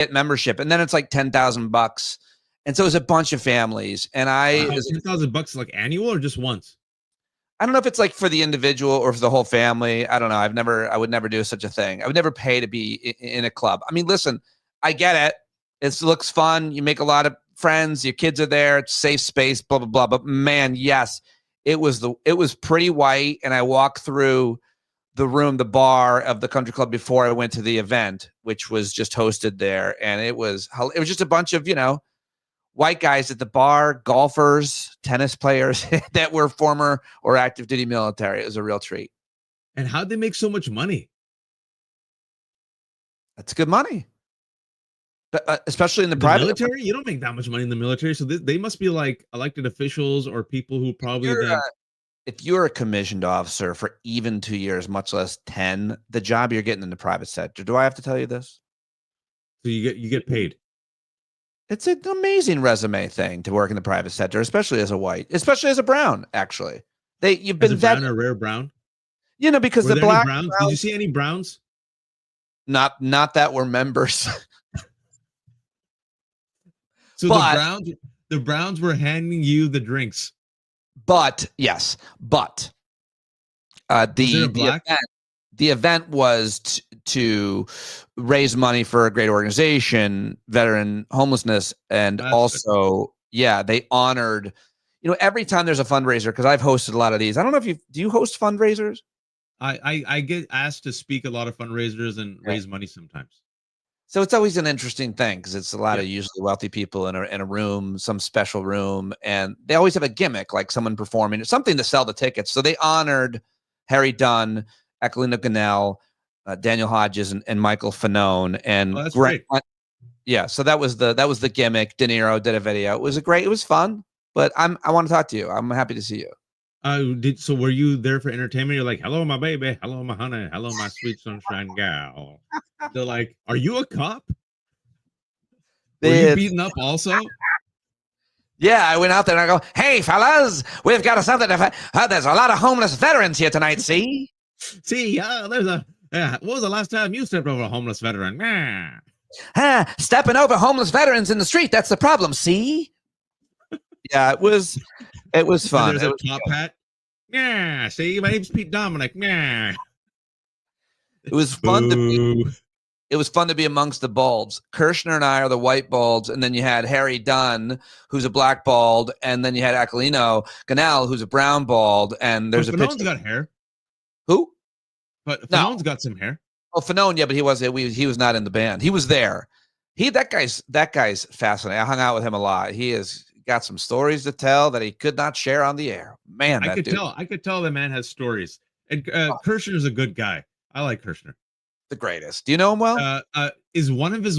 get membership, and then it's like $10,000. And so it was a bunch of families. And $10,000 like annual or just once? I don't know if it's like for the individual or for the whole family. I don't know. I would never do such a thing. I would never pay to be in a club. I mean, listen, I get it. It looks fun. You make a lot of friends. Your kids are there. It's safe space, blah, blah, blah. But man, yes, it was pretty white. And I walked through the bar of the country club before I went to the event, which was just hosted there. And it was just a bunch of, white guys at the bar, golfers, tennis players that were former or active duty military. It was a real treat. And how'd they make so much money? That's good money. But, especially in the private military. You don't make that much money in the military. So they must be like elected officials or people who probably if you're a commissioned officer for even 2 years, much less 10, the job you're getting in the private sector. Do I have to tell you this? So you get paid. It's an amazing resume thing to work in the private sector, especially as a white, especially as a brown. Actually, you've been brown, a rare brown. Because the black browns. Did you see any browns? Not that were members. So the Browns were handing you the drinks. But yes, the event was to raise money for a great organization, veteran homelessness, and they honored. Every time there's a fundraiser, because I've hosted a lot of these. I don't know if do you host fundraisers? I get asked to speak at a lot of fundraisers and raise money sometimes. So it's always an interesting thing because it's a lot of usually wealthy people in a room, some special room, and they always have a gimmick, like someone performing something to sell the tickets. So they honored Harry Dunn, Aquilino Ganell, Daniel Hodges, and Michael Fanone, and that's great. Yeah, so that was the gimmick. De Niro did a video. It was fun, but I want to talk to you. I'm happy to see you. So were you there for entertainment? You're like, hello, my baby. Hello, my honey. Hello, my sweet sunshine gal. They're like, are you a cop? Were you beaten up also? Yeah, I went out there and I go, hey, fellas, we've got something to there's a lot of homeless veterans here tonight, see? What was the last time you stepped over a homeless veteran? Stepping over homeless veterans in the street, that's the problem, see? Yeah, it was fun. There's a top hat. Yeah, see, my name's Pete Dominic. Yeah. It was fun to be amongst the balds. Kirshner and I are the white balds, and then you had Harry Dunn, who's a black bald, and then you had Aquilino Ganell, who's a brown bald, and there's Fanone's got hair. Who? But Fanone's got some hair. Oh, Fanone, yeah, but he was not in the band. He was there. That guy's fascinating. I hung out with him a lot. He has got some stories to tell that he could not share on the air. Man, I could tell the man has stories. And Kirshner's a good guy. I like Kirshner. The greatest. Do you know him well? Is one of his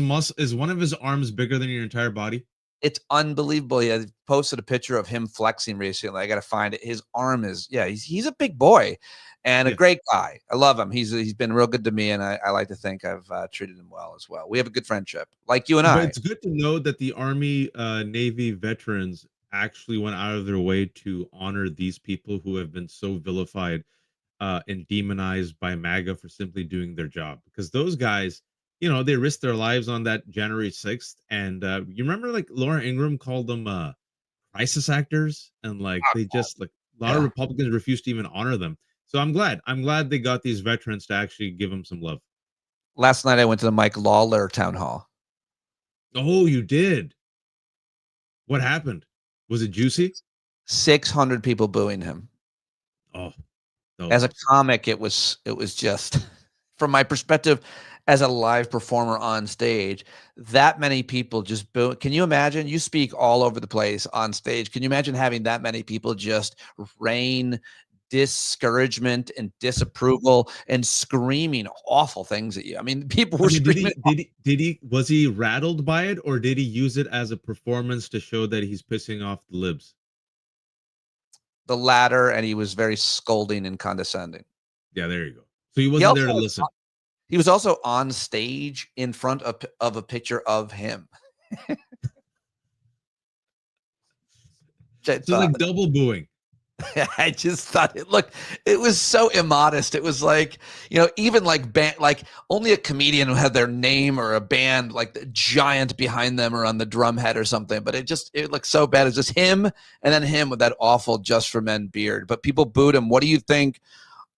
arms bigger than your entire body? It's unbelievable. He posted a picture of him flexing recently. I got to find it. His arm is, he's a big boy and a great guy. I love him. He's been real good to me, and I like to think I've treated him well as well. We have a good friendship, like you and I. But it's good to know that the Army, Navy veterans actually went out of their way to honor these people who have been so vilified and demonized by MAGA for simply doing their job. Because those guys, they risked their lives on that January 6th. And you remember, like, Laura Ingraham called them crisis actors, and a lot of Republicans refused to even honor them. So I'm glad they got these veterans to actually give them some love. Last night I went to the Mike Lawler town hall. Oh, you did? What happened? Was it juicy? 600 people booing him. Oh. As a comic, it was just, from my perspective, as a live performer on stage, that many people just boo. Can you imagine? You speak all over the place on stage. Can you imagine having that many people just rain discouragement and disapproval and screaming awful things at you? I mean, people were screaming. Was he rattled by it, or did he use it as a performance to show that he's pissing off the libs? The latter, and he was very scolding and condescending. Yeah, there you go. So he wasn't there to listen. He was also on stage in front of a picture of him. So like double booing. I just thought it was so immodest. It was like, even like band, like only a comedian who had their name or a band like the giant behind them or on the drum head or something. But it looked so bad. It's just him and then him with that awful Just for Men beard. But people booed him. What do you think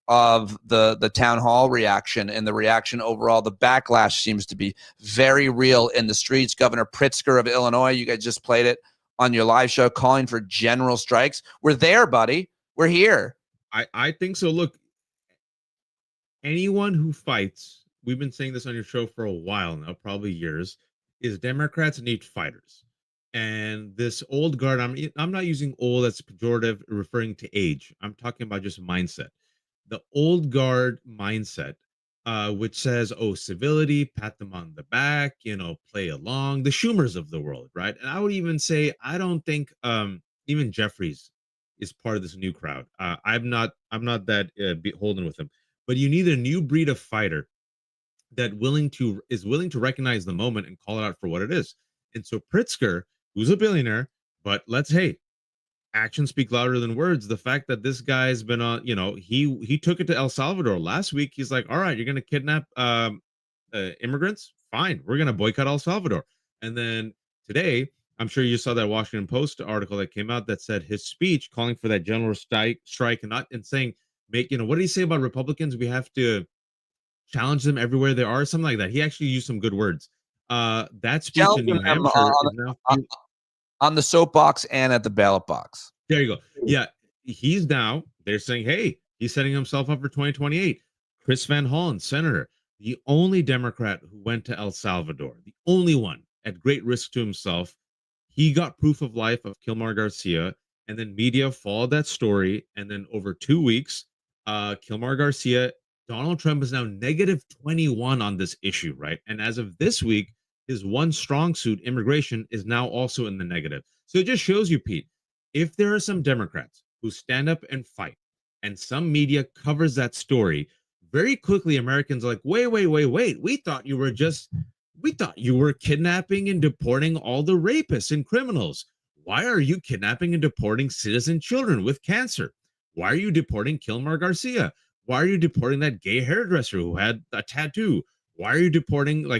of the town hall reaction and the reaction overall? The backlash seems to be very real in the streets. Governor Pritzker of Illinois, you guys just played it on your live show, calling for general strikes. We're there, buddy. We're here. I think so. Look, anyone who fights, we've been saying this on your show for a while now, probably years, is Democrats need fighters. And this old guard, I'm not using old as pejorative, referring to age. I'm talking about just mindset. The old guard mindset, which says, oh, civility, pat them on the back, play along, the Schumers of the world, right? And I would even say, I don't think even Jeffries is part of this new crowd. I'm not that beholden with him, but you need a new breed of fighter that is willing to recognize the moment and call it out for what it is. And so Pritzker, who's a billionaire, but actions speak louder than words. The fact that this guy's been on, he took it to El Salvador last week. He's like, all right, you're going to kidnap immigrants. Fine. We're going to boycott El Salvador. And then today, I'm sure you saw that Washington Post article that came out that said his speech calling for that general strike and saying, what did he say about Republicans? We have to challenge them everywhere they are, something like that. He actually used some good words. That speech in New Hampshire is now on the soapbox and at the ballot box. There you go. Yeah, they're saying, hey, he's setting himself up for 2028. Chris Van Hollen, senator, the only Democrat who went to El Salvador, the only one at great risk to himself. He got proof of life of Kilmar Garcia, and then media followed that story. And then over 2 weeks, Kilmar Garcia, Donald Trump is now negative 21 on this issue, right? And as of this week, his one strong suit, immigration, is now also in the negative. So it just shows you, Pete, if there are some Democrats who stand up and fight, and some media covers that story, very quickly Americans are like, wait, we thought you were kidnapping and deporting all the rapists and criminals. Why are you kidnapping and deporting citizen children with cancer? Why are you deporting Kilmar Garcia? Why are you deporting that gay hairdresser who had a tattoo? Why are you deporting,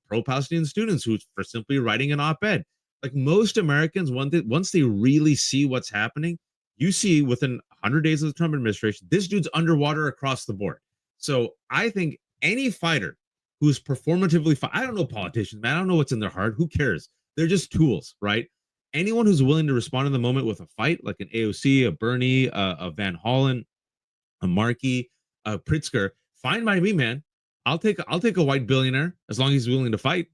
pro-Palestinian students who for simply writing an op-ed? Like most Americans, once they really see what's happening, you see within 100 days of the Trump administration, this dude's underwater across the board. So I think any fighter who's performatively, I don't know politicians, man, I don't know what's in their heart. Who cares? They're just tools, right? Anyone who's willing to respond in the moment with a fight, like an AOC, a Bernie, a Van Hollen, a Markey, a Pritzker, fine by me, man. I'll take a white billionaire as long as he's willing to fight.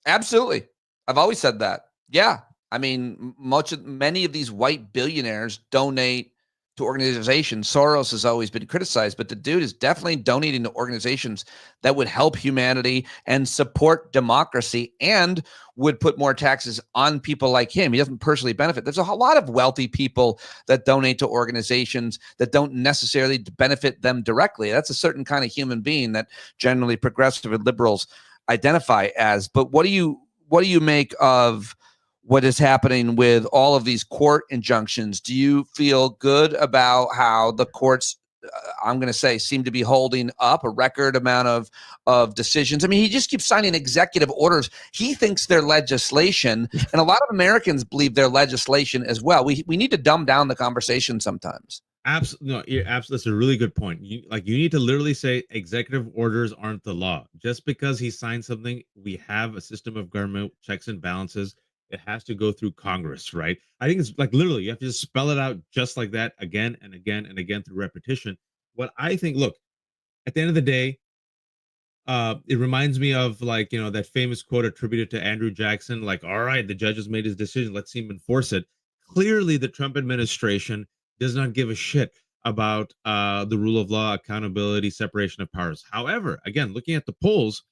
Absolutely. I've always said that. Yeah. I mean, many of these white billionaires donate to organizations. Soros has always been criticized, but the dude is definitely donating to organizations that would help humanity and support democracy and would put more taxes on people like him. He doesn't personally benefit. There's a lot of wealthy people that donate to organizations that don't necessarily benefit them directly. That's a certain kind of human being that generally progressive and liberals identify as. But what do you make of what is happening with all of these court injunctions? Do you feel good about how the courts, I'm going to say, seem to be holding up a record amount of decisions? I mean, he just keeps signing executive orders. He thinks they're legislation, and a lot of Americans believe they're legislation as well. We need to dumb down the conversation sometimes. Absolutely. No, that's a really good point. You need to literally say executive orders aren't the law. Just because he signed something, we have a system of government checks and balances. It has to go through Congress, right? I think it's literally you have to just spell it out just like that again and again and again through repetition. What I think, look, at the end of the day, it reminds me of that famous quote attributed to Andrew Jackson, all right, the judge has made his decision, let's see him enforce it. Clearly, the Trump administration does not give a shit about the rule of law, accountability, separation of powers. However, again, looking at the polls,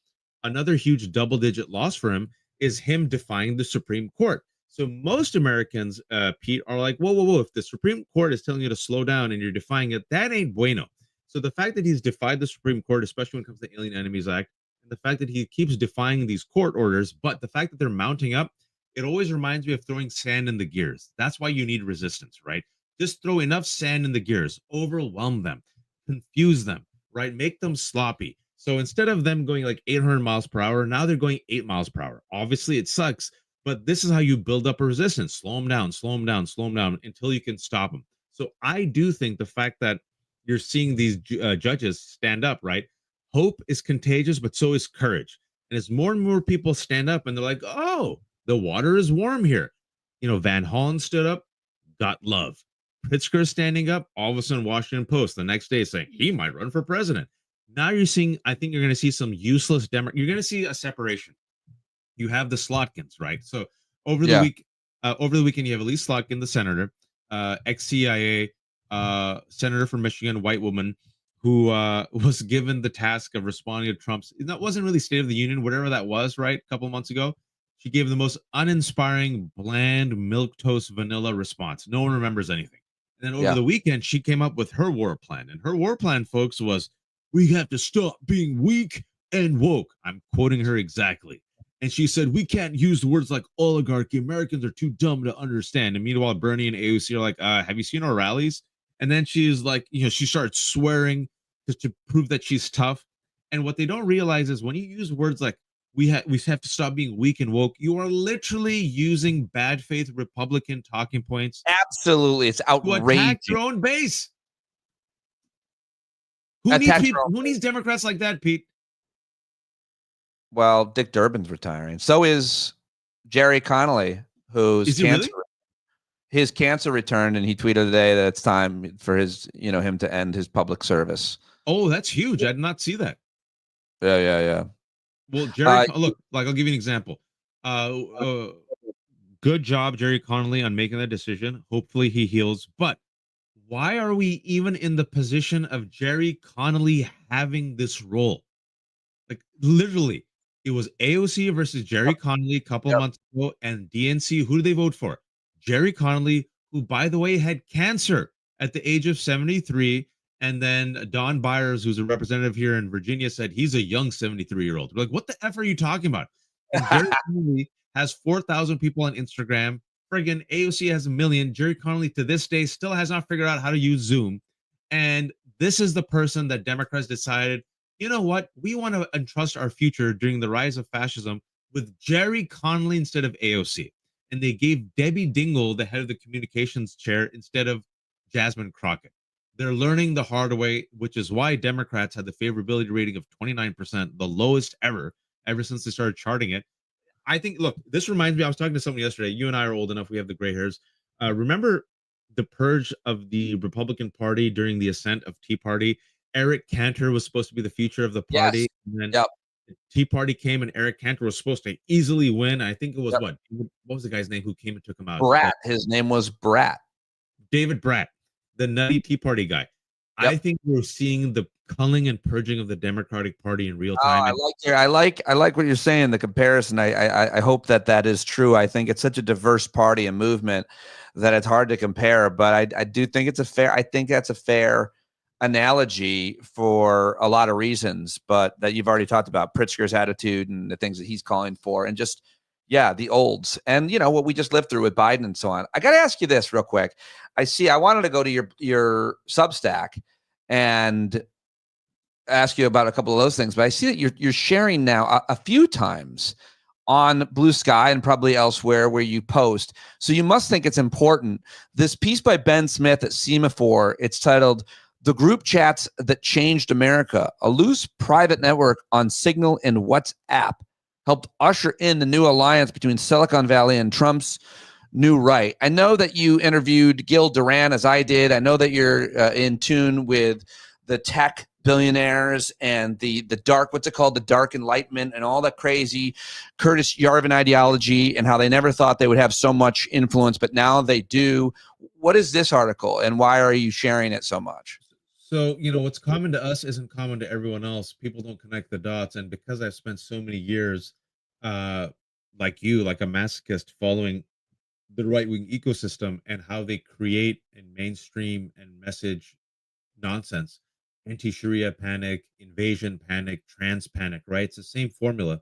another huge double-digit loss for him is him defying the Supreme Court. So most Americans, Pete, are like, whoa, if the Supreme Court is telling you to slow down and you're defying it, that ain't bueno. So the fact that he's defied the Supreme Court, especially when it comes to the Alien Enemies Act, and the fact that he keeps defying these court orders, but the fact that they're mounting up, it always reminds me of throwing sand in the gears. That's why you need resistance, right? Just throw enough sand in the gears, overwhelm them, confuse them, right? Make them sloppy. So instead of them going like 800 miles per hour, now they're going 8 miles per hour. Obviously, it sucks, but this is how you build up a resistance. Slow them down, slow them down, slow them down until you can stop them. So I do think the fact that you're seeing these judges stand up, right? Hope is contagious, but so is courage. And as more and more people stand up and they're like, oh, the water is warm here. Van Hollen stood up, got love. Pritzker standing up, all of a sudden, Washington Post the next day saying he might run for president. Now you're seeing, I think you're going to see some useless You're going to see a separation. You have the Slotkins, right? So over the weekend, you have Elise Slotkin, the senator, ex-CIA senator from Michigan, white woman, who was given the task of responding to Trump's. That wasn't really State of the Union, whatever that was, right? A couple of months ago. She gave the most uninspiring, bland, milquetoast vanilla response. No one remembers anything. And then over the weekend, she came up with her war plan. And her war plan, folks, was we have to stop being weak and woke. I'm quoting her exactly. And she said, we can't use the words like oligarchy. Americans are too dumb to understand. And meanwhile, Bernie and AOC are like, have you seen our rallies? And then she's like, she starts swearing just to prove that she's tough. And what they don't realize is when you use words like we have to stop being weak and woke, you are literally using bad faith Republican talking points. Absolutely. It's outrageous. To attack your own base. Who needs Democrats like that, Pete? Well, Dick Durbin's retiring. So is Jerry Connolly, whose cancer, his cancer returned, and he tweeted today that it's time for him to end his public service. Oh, that's huge. I did not see that. Yeah. Well, Jerry, look, I'll give you an example. Good job, Jerry Connolly, on making that decision. Hopefully he heals. But why are we even in the position of Jerry Connolly having this role? Like, literally, it was AOC versus Jerry Connolly a couple of months ago, and DNC. Who did they vote for? Jerry Connolly, who, by the way, had cancer at the age of 73. And then Don Byers, who's a representative here in Virginia, said he's a young 73-year-old. We're like, what the F are you talking about? And Jerry Connolly has 4,000 people on Instagram. Friggin' AOC has 1 million. Jerry Connolly, to this day, still has not figured out how to use Zoom. And this is the person that Democrats decided, you know what? We want to entrust our future during the rise of fascism with Jerry Connolly instead of AOC. And they gave Debbie Dingell the head of the communications chair instead of Jasmine Crockett. They're learning the hard way, which is why Democrats had the favorability rating of 29%, the lowest ever since they started charting it. I think, look, this reminds me, I was talking to someone yesterday. You and I are old enough. We have the gray hairs. Remember the purge of the Republican Party during the ascent of Tea Party? Eric Cantor was supposed to be the future of the party. Yes. And then Tea Party came and Eric Cantor was supposed to easily win. I think it was what was the guy's name who came and took him out? Bratt. His name was Bratt. David Bratt, the nutty Tea Party guy. I think we're seeing the culling and purging of the Democratic Party in real time. I like what you're saying. The comparison. I hope that is true. I think it's such a diverse party and movement that it's hard to compare. But I do think I think that's a fair analogy for a lot of reasons. But that you've already talked about Pritzker's attitude and the things that he's calling for, and just the olds, and what we just lived through with Biden and so on. I got to ask you this real quick. I wanted to go to your Substack and ask you about a couple of those things, but I see that you're sharing now a few times on Blue Sky and probably elsewhere where you post. So you must think it's important. This piece by Ben Smith at Semaphore, it's titled "The Group Chats That Changed America: A Loose Private Network on Signal and WhatsApp helped usher in the new alliance between Silicon Valley and Trump's new right." I know that you interviewed Gil Duran, as I did. I know that you're in tune with the tech billionaires and the dark, what's it called? The dark enlightenment and all that crazy Curtis Yarvin ideology, and how they never thought they would have so much influence, but now they do. What is this article and why are you sharing it so much? So, what's common to us isn't common to everyone else. People don't connect the dots. And because I've spent so many years, like a masochist, following the right-wing ecosystem and how they create and mainstream and message nonsense, anti-Sharia panic, invasion panic, trans panic, right? It's the same formula.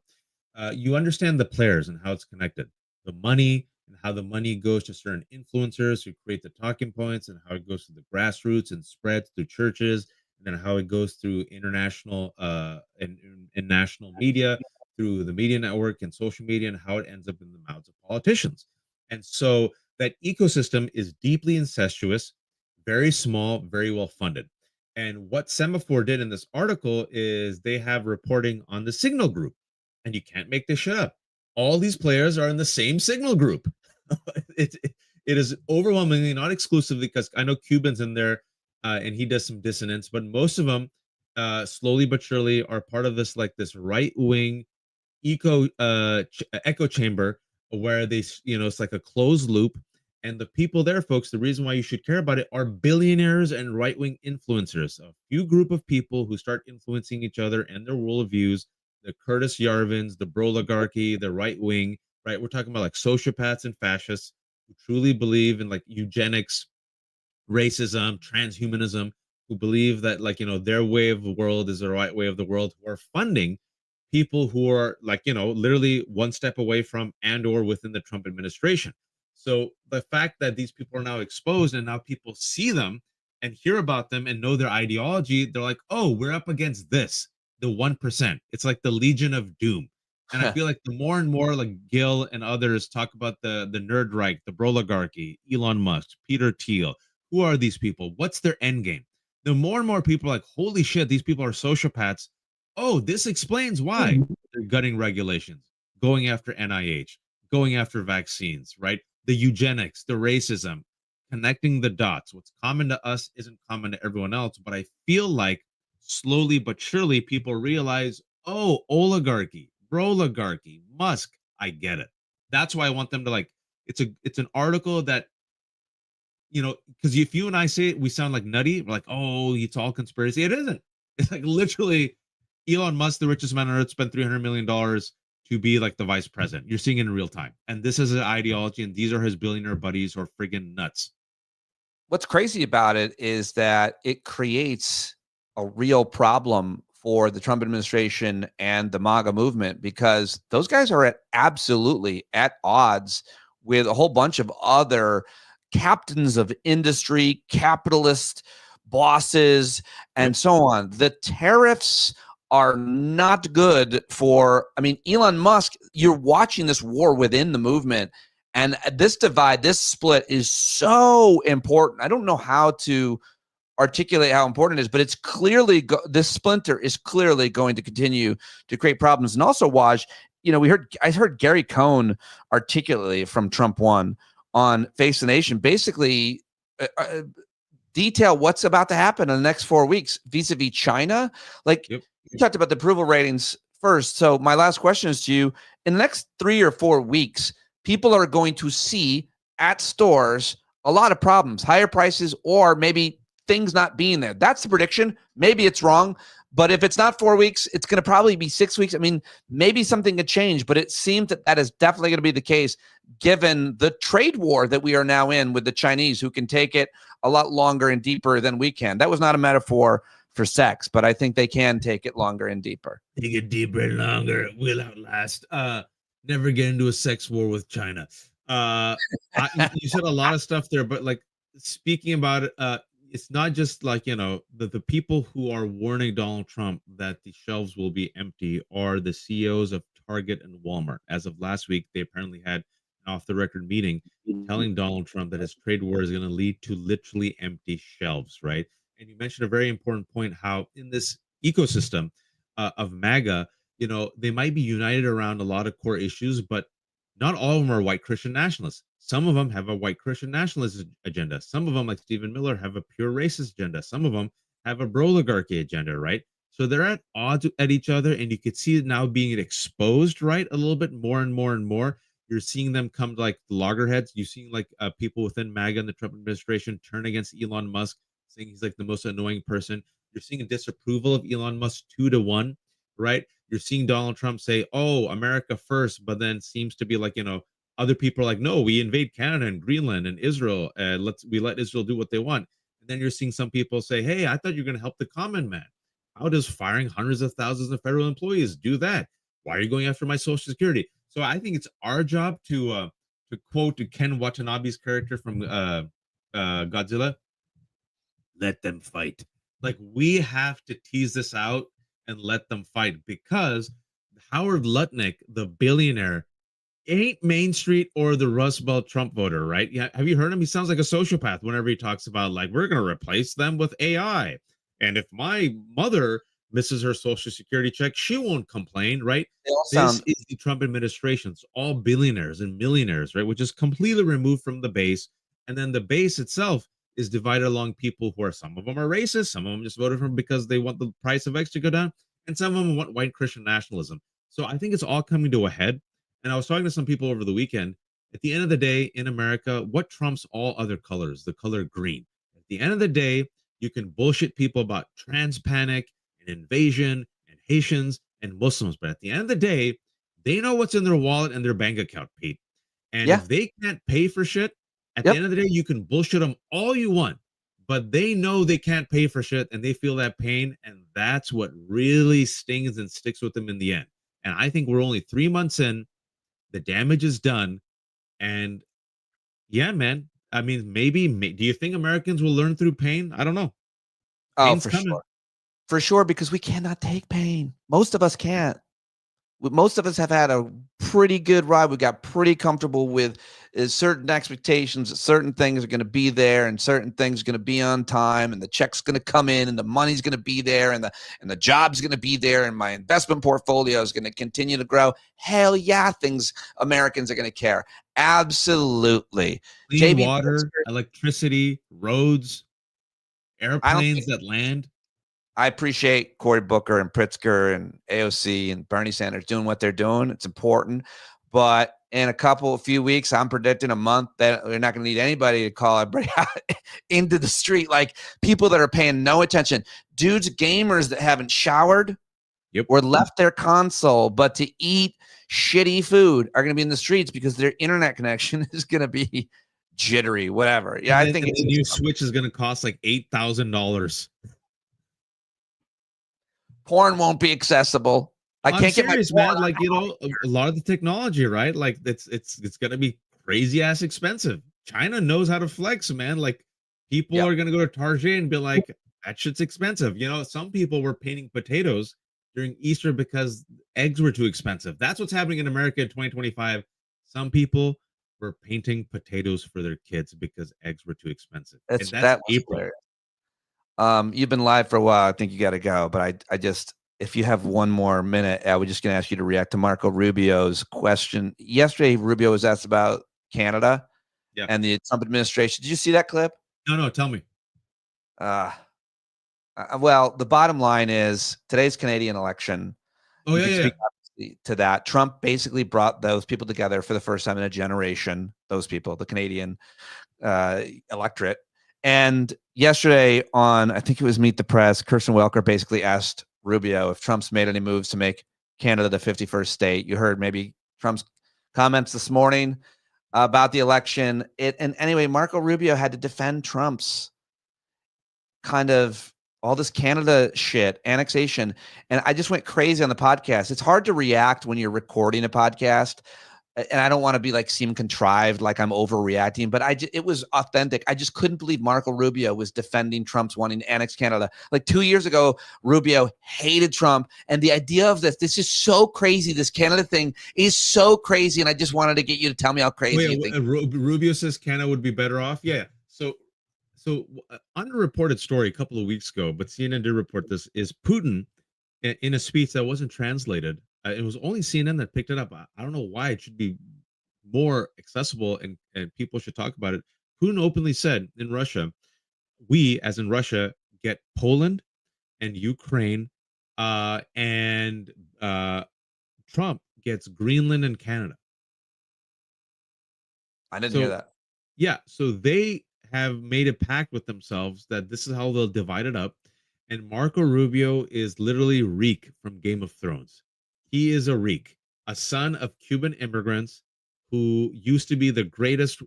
You understand the players and how it's connected. The money and how the money goes to certain influencers who create the talking points, and how it goes to the grassroots and spreads through churches, and then how it goes through international and national media, through the media network and social media, and how it ends up in the mouths of politicians. And so that ecosystem is deeply incestuous, very small, very well funded. And what Semaphore did in this article is they have reporting on the Signal group, and you can't make this shit up. All these players are in the same Signal group. it, it is overwhelmingly, not exclusively, because I know Cuban's in there, and he does some dissonance, but most of them, slowly but surely, are part of this right wing echo chamber, where it's like a closed loop. And the people there, folks, the reason why you should care about it are billionaires and right-wing influencers, a few group of people who start influencing each other and their worldviews. The Curtis Yarvins, the broligarchy, the right wing, right? We're talking about like sociopaths and fascists who truly believe in like eugenics, racism, transhumanism, who believe that their way of the world is the right way of the world, who are funding people who are literally one step away from and or within the Trump administration. So the fact that these people are now exposed and now people see them and hear about them and know their ideology, they're like, oh, we're up against this, the 1%. It's like the Legion of Doom. And I feel like the more and more like Gil and others talk about the nerd right, the broligarchy, Elon Musk, Peter Thiel, who are these people? What's their end game? The more and more people are like, holy shit, these people are sociopaths. Oh, this explains why they're gutting regulations, going after NIH, going after vaccines, right? The eugenics, the racism, connecting the dots. What's common to us isn't common to everyone else. But I feel like slowly but surely people realize, oh, oligarchy, broligarchy, Musk, I get it. That's why I want them to it's an article that, because if you and I say it, we sound like nutty. We're like, oh, it's all conspiracy. It isn't. It's like literally Elon Musk, the richest man on earth, spent $300 million to be like the vice president. You're seeing it in real time. And this is an ideology, and these are his billionaire buddies who are friggin' nuts. What's crazy about it is that it creates a real problem for the Trump administration and the MAGA movement, because those guys are absolutely at odds with a whole bunch of other captains of industry, capitalist bosses, and so on. The tariffs are not good for, Elon Musk, you're watching this war within the movement, and this divide, this split is so important. I don't know how to articulate how important it is, but it's clearly, this splinter is clearly going to continue to create problems. And also, Waj, I heard Gary Cohn articulately from Trump One on Face the Nation, basically detail what's about to happen in the next 4 weeks vis-a-vis China. You talked about the approval ratings first. So my last question is to you. In the next 3 or 4 weeks, people are going to see at stores a lot of problems, higher prices, or maybe things not being there. That's the prediction. Maybe it's wrong. But if it's not 4 weeks, it's going to probably be 6 weeks. Maybe something could change, but it seems that is definitely going to be the case, given the trade war that we are now in with the Chinese, who can take it a lot longer and deeper than we can. That was not a metaphor for sex, but I think they can take it longer and deeper. Take it deeper and longer. We'll outlast. Never get into a sex war with China. You said a lot of stuff there, but speaking about it, it's not just the people who are warning Donald Trump that the shelves will be empty are the CEOs of Target and Walmart. As of last week, they apparently had an off-the-record meeting telling Donald Trump that his trade war is going to lead to literally empty shelves, right? And you mentioned a very important point, how in this ecosystem of MAGA, they might be united around a lot of core issues, but not all of them are white Christian nationalists. Some of them have a white Christian nationalist agenda. Some of them, like Stephen Miller, have a pure racist agenda. Some of them have a broligarchy agenda, right? So they're at odds at each other, and you could see it now being exposed, right? A little bit more and more and more. You're seeing them come to the loggerheads. You're seeing people within MAGA and the Trump administration turn against Elon Musk, saying he's the most annoying person. You're seeing a disapproval of Elon Musk 2-1, right? You're seeing Donald Trump say, oh, America first, but then seems to be other people are no, we invade Canada and Greenland and Israel. We let Israel do what they want. And then you're seeing some people say, hey, I thought you were going to help the common man. How does firing hundreds of thousands of federal employees do that? Why are you going after my Social Security? So I think it's our job to to quote Ken Watanabe's character from Godzilla, let them fight. Like, we have to tease this out and let them fight, because Howard Lutnick, the billionaire, ain't Main Street or the Rust Belt Trump voter, right? Yeah, have you heard him? He sounds like a sociopath whenever he talks about, like, we're going to replace them with AI. And if my mother misses her social security check, she won't complain, right? This is the Trump administration. It's all billionaires and millionaires, right? Which is completely removed from the base. And then the base itself is divided along people who are, some of them are racist, some of them just voted for him because they want the price of eggs to go down, and some of them want white Christian nationalism. So I think it's all coming to a head. And I was talking to some people over the weekend. At the end of the day, in America, what trumps all other colors? The color green. At the end of the day, you can bullshit people about trans panic and invasion and Haitians and Muslims. But at the end of the day, they know what's in their wallet and their bank account, Pete. And if they can't pay for shit, at the end of the day, you can bullshit them all you want. But they know they can't pay for shit, and they feel that pain. And that's what really stings and sticks with them in the end. And I think we're only 3 months in. The damage is done. And yeah, man, I mean, maybe do you think Americans will learn through pain? I don't know. Pain's coming. Sure. For sure, because we cannot take pain. Most of us can't. Most of us have had a pretty good ride. We got pretty comfortable with certain expectations that certain things are going to be there and certain things are going to be on time, and the check's going to come in and the money's going to be there and the job's going to be there and my investment portfolio is going to continue to grow. Hell yeah, Americans are going to care. Absolutely. Clean water, electricity, roads, airplanes that land. I appreciate Cory Booker and Pritzker and AOC and Bernie Sanders doing what they're doing. It's important. But in a few weeks, I'm predicting a month that we're not going to need anybody to call everybody out into the street. Like, people that are paying no attention. Dudes, gamers that haven't showered or left their console, but to eat shitty food are going to be in the streets because their internet connection is going to be jittery, whatever. Yeah, I think the new Switch is going to cost like $8,000. Porn won't be accessible. I can't get my man. Like, you know, a lot of the technology, right? Like, it's gonna be crazy ass expensive. China knows how to flex, man. Like, people are gonna go to Target and be like, that shit's expensive. You know, some people were painting potatoes during Easter because eggs were too expensive. That's what's happening in America in 2025. Some people were painting potatoes for their kids because eggs were too expensive. That's April. You've been live for a while. I think you got to go, but I just, if you have one more minute, I was just going to ask you to react to Marco Rubio's question. Yesterday, Rubio was asked about Canada and the Trump administration. Did you see that clip? No, tell me. Well, the bottom line is today's Canadian election. Oh, yeah. To that, Trump basically brought those people together for the first time in a generation. Those people, the Canadian electorate. And yesterday on, I think it was Meet the Press, Kirsten Welker basically asked Rubio if Trump's made any moves to make Canada the 51st state. You heard maybe Trump's comments this morning about the election. And anyway, Marco Rubio had to defend Trump's kind of all this Canada shit, annexation. And I just went crazy on the podcast. It's hard to react when you're recording a podcast. And I don't want to be like seem contrived, like I'm overreacting, but it was authentic. I just couldn't believe Marco Rubio was defending Trump's wanting to annex Canada. Like 2 years ago, Rubio hated Trump. And the idea of this is so crazy. This Canada thing is so crazy. And I just wanted to get you to tell me how crazy you think. Rubio says Canada would be better off. Yeah. So underreported story a couple of weeks ago, but CNN did report this, is Putin in a speech that wasn't translated. It was only CNN that picked it up. I don't know why. It should be more accessible and people should talk about it. Putin openly said in Russia, we, as in Russia, get Poland and Ukraine, and Trump gets Greenland and Canada. I didn't hear that. Yeah, so they have made a pact with themselves that this is how they'll divide it up. And Marco Rubio is literally Reek from Game of Thrones. He is a Reek, a son of Cuban immigrants who used to be the greatest,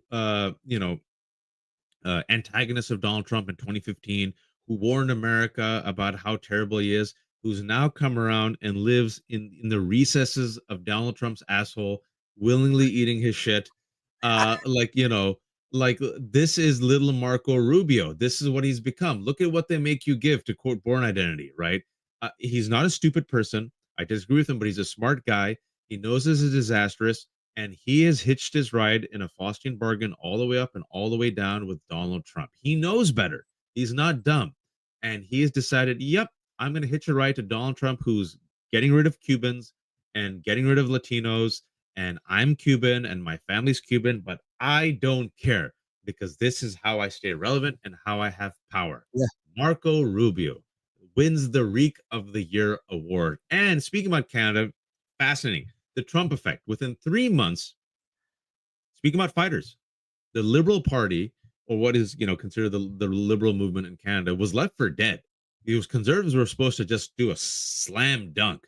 antagonist of Donald Trump in 2015, who warned America about how terrible he is, who's now come around and lives in the recesses of Donald Trump's asshole, willingly eating his shit. Like, like this is little Marco Rubio. This is what he's become. Look at what they make you give, to quote Born Identity, right? He's not a stupid person. I disagree with him, but he's a smart guy. He knows this is disastrous, and he has hitched his ride in a Faustian bargain all the way up and all the way down with Donald Trump. He knows better. He's not dumb. And he has decided, yep, I'm going to hitch a ride to Donald Trump, who's getting rid of Cubans and getting rid of Latinos. And I'm Cuban and my family's Cuban, but I don't care because this is how I stay relevant and how I have power. Yeah. Marco Rubio wins the Reek of the Year award. And speaking about Canada, fascinating. The Trump effect. Within 3 months, speaking about fighters, the Liberal Party, or what is considered the liberal movement in Canada, was left for dead. These conservatives were supposed to just do a slam dunk.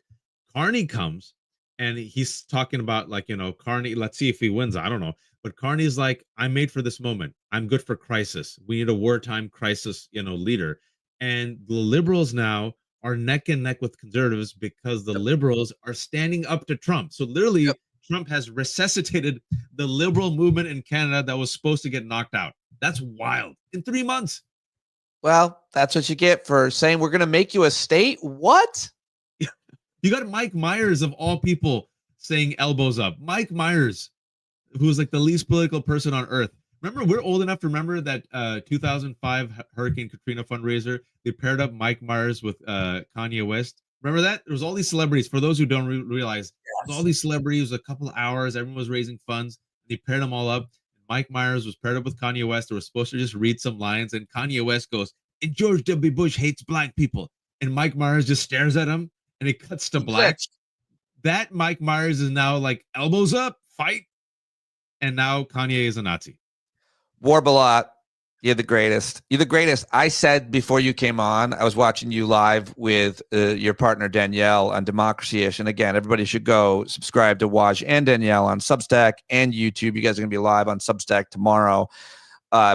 Carney comes and he's talking about, like, Carney, let's see if he wins. I don't know. But Carney's like, I'm made for this moment. I'm good for crisis. We need a wartime crisis, leader. And the liberals now are neck and neck with conservatives because the liberals are standing up to Trump. So literally, Trump has resuscitated the liberal movement in Canada that was supposed to get knocked out. That's wild. In 3 months. Well, that's what you get for saying we're going to make you a state. What? You got Mike Myers, of all people, saying elbows up. Mike Myers, who's like the least political person on earth. Remember, we're old enough to remember that 2005 Hurricane Katrina fundraiser. They paired up Mike Myers with Kanye West. Remember that? There was all these celebrities. For those who don't realize, all these celebrities, a couple of hours, everyone was raising funds. They paired them all up. Mike Myers was paired up with Kanye West. They were supposed to just read some lines, and Kanye West goes, "And George W. Bush hates black people." And Mike Myers just stares at him, and it cuts to black. That Mike Myers is now like, elbows up, fight. And now Kanye is a Nazi. Warbalot, you're the greatest. You're the greatest. I said before you came on, I was watching you live with your partner DAnielle on Democracy-ish. And again, everybody should go subscribe to Waj and DAnielle on Substack and YouTube. You guys are going to be live on Substack tomorrow.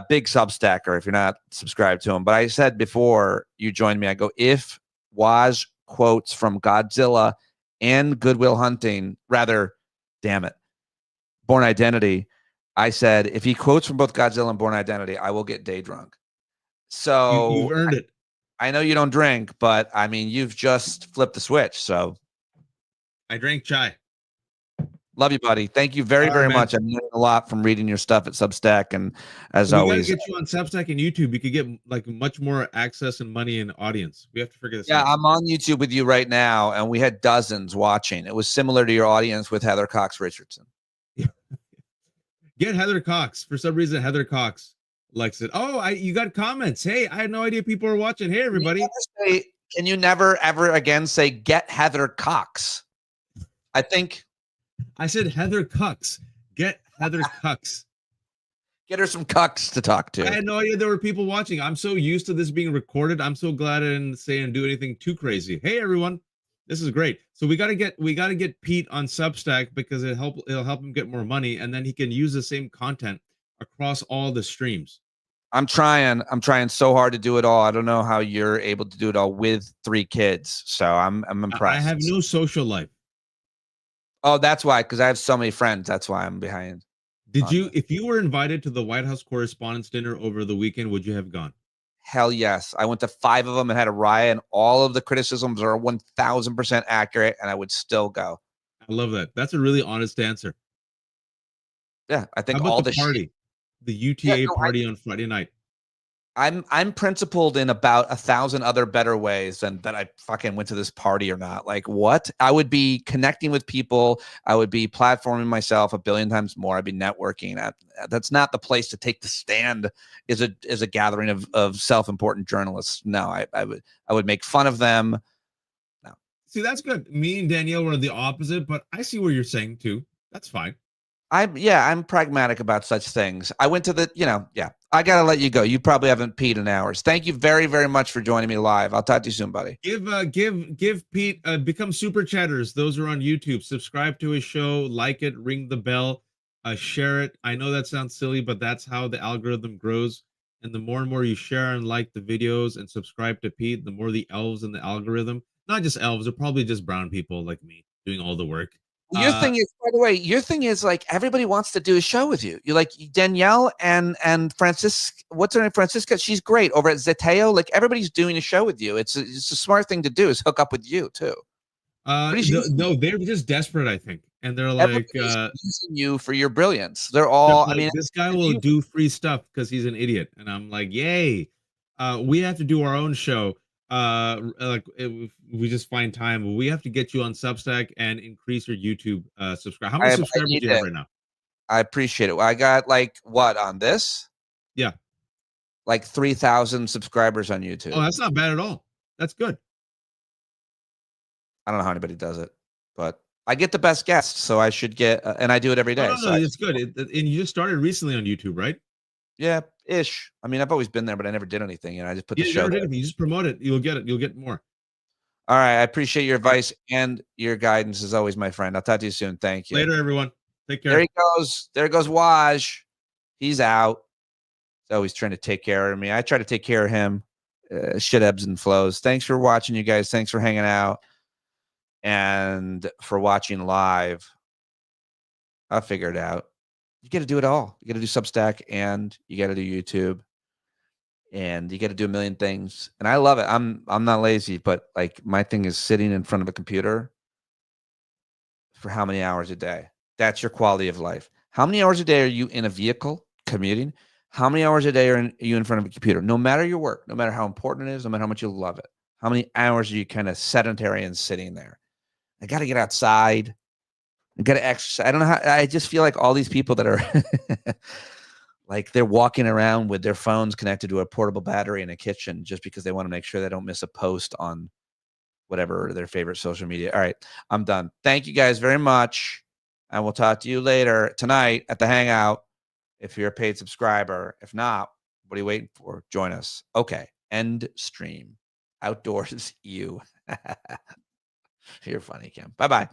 Big Substacker if you're not subscribed to him. But I said before you joined me, I go, if Waj quotes from Godzilla and Good Will Hunting, rather, damn it, Born Identity, I said, if he quotes from both Godzilla and Born Identity, I will get day drunk. So you've earned it. I know you don't drink, but I mean, you've just flipped the switch. So I drank chai. Love you, buddy. Thank you very, very much. I've learned a lot from reading your stuff at Substack. And as always, we got to get you on Substack and YouTube. You could get like much more access and money and audience. We have to figure this out. Yeah, I'm on YouTube with you right now, and we had dozens watching. It was similar to your audience with Heather Cox Richardson. Get Heather Cox. For some reason, Heather Cox likes it. Oh, you got comments. Hey, I had no idea people were watching. Hey, everybody. Can you never, ever again say, get Heather Cox? I think. I said Heather Cox. Get Heather Cox. Get her some cucks to talk to. I had no idea there were people watching. I'm so used to this being recorded. I'm so glad I didn't say and do anything too crazy. Hey, everyone. This is great. So we got to get Pete on Substack because it'll help him get more money, and then he can use the same content across all the streams. I'm trying so hard to do it all. I don't know how you're able to do it all with 3 kids. So I'm impressed. I have no social life. Oh, that's why, because I have so many friends. That's why I'm behind. If you were invited to the White House Correspondents' Dinner over the weekend, would you have gone? Hell yes. I went to 5 of them and had a riot, and all of the criticisms are 1000% accurate, and I would still go. I love that. That's a really honest answer. Yeah, I think How about all the party, the UTA party on Friday night. I'm principled in about 1,000 other better ways than that I fucking went to this party or not. Like, what? I would be connecting with people. I would be platforming myself 1 billion times more. I'd be networking. That's not the place to take the stand. Is a gathering of self-important journalists. No, I would make fun of them. No. See, that's good. Me and DAnielle were the opposite, but I see what you're saying too. That's fine. I'm pragmatic about such things. I went to I got to let you go. You probably haven't peed in hours. Thank you very, very much for joining me live. I'll talk to you soon, buddy. Give Pete, become super chatters. Those are on YouTube. Subscribe to his show, like it, ring the bell, share it. I know that sounds silly, but that's how the algorithm grows. And the more and more you share and like the videos and subscribe to Pete, the more the elves in the algorithm, not just elves, they're probably just brown people like me doing all the work. Your thing is, by the way, your thing is like everybody wants to do a show with you. You like DAnielle and Francesca. What's her name? Francesca. She's great over at Zeteo. Like everybody's doing a show with you. It's a smart thing to do is hook up with you too. No, they're just desperate, I think, and they're like using you for your brilliance. They're all. I mean, this guy will do free stuff because he's an idiot, and I'm like, yay! We have to do our own show. Like we just find time, but we have to get you on Substack and increase your YouTube subscribe. How many subscribers do you have right now? I appreciate it. I got like what on this? Yeah, like 3,000 subscribers on YouTube. Oh, that's not bad at all. That's good. I don't know how anybody does it, but I get the best guests, so I should get, and I do it every day. No, it's good. And you just started recently on YouTube, right? Yeah, ish. I mean, I've always been there, but I never did anything. I just put the show. You just promote it. You'll get it. You'll get more. All right. I appreciate your advice and your guidance as always, my friend. I'll talk to you soon. Thank you. Later, everyone. Take care. There he goes. There goes Waj. He's out. He's always trying to take care of me. I try to take care of him. Shit ebbs and flows. Thanks for watching, you guys. Thanks for hanging out and for watching live. I'll figure it out. You got to do it all. You got to do Substack and you got to do YouTube and you got to do a million things. And I love it. I'm not lazy, but like my thing is sitting in front of a computer for how many hours a day? That's your quality of life. How many hours a day are you in a vehicle commuting? How many hours a day are you in front of a computer? No matter your work, no matter how important it is, no matter how much you love it. How many hours are you kind of sedentary and sitting there? I got to get outside. I got to exercise. I don't know how. I just feel like all these people that are like they're walking around with their phones connected to a portable battery in a kitchen just because they want to make sure they don't miss a post on whatever their favorite social media. All right, I'm done. Thank you guys very much. And we'll talk to you later tonight at the Hangout if you're a paid subscriber. If not, what are you waiting for? Join us. Okay, end stream. Outdoors, you. You're funny, Kim. Bye-bye.